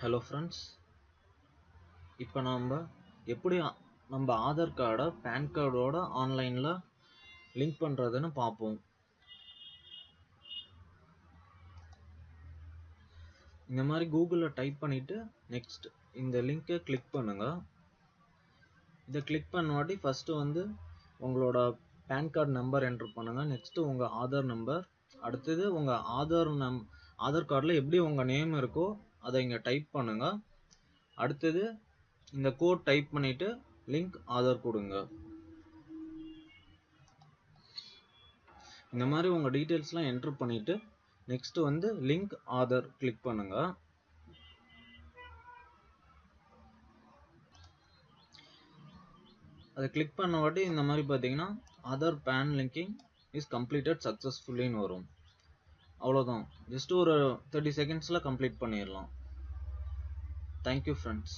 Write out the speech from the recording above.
Hello friends, இப்போ நம்ம எப்படி நம்ம ஆதார் கார்டை பேன் கார்டோட ஆன்லைனில் லிங்க் பண்ணுறதுன்னு பார்ப்போம். இந்த மாதிரி கூகுளில் டைப் பண்ணிவிட்டு நெக்ஸ்ட் இந்த லிங்கை கிளிக் பண்ணுங்கள். இதை கிளிக் பண்ணவாட்டி ஃபஸ்ட்டு உங்களோட பேன் கார்டு நம்பர் என்ட்ரு பண்ணுங்கள். நெக்ஸ்ட்டு உங்கள் ஆதார் நம்பர், அடுத்தது உங்கள் ஆதார் கார்டில் எப்படி உங்கள் நேம் இருக்கோ அதை இங்கே டைப் பண்ணுங்கள். அடுத்தது இந்த கோட் டைப் பண்ணிட்டு லிங்க் ஆதார் கொடுங்க. இந்த மாதிரி உங்க டீடைல்ஸ்லாம் என்ட்ரு பண்ணிட்டு நெக்ஸ்ட் லிங்க் ஆதார் கிளிக் பண்ணுங்க. அதை கிளிக் பண்ண வாட்டி இந்த மாதிரி பார்த்தீங்கன்னா Aadhaar PAN linking is completed சக்ஸஸ்ஃபுல்லின்னு வரும். அவ்வளோதான், ஜஸ்ட் ஒரு 30 செகண்ட்ஸில் கம்ப்ளீட் பண்ணிடலாம். Thank you friends.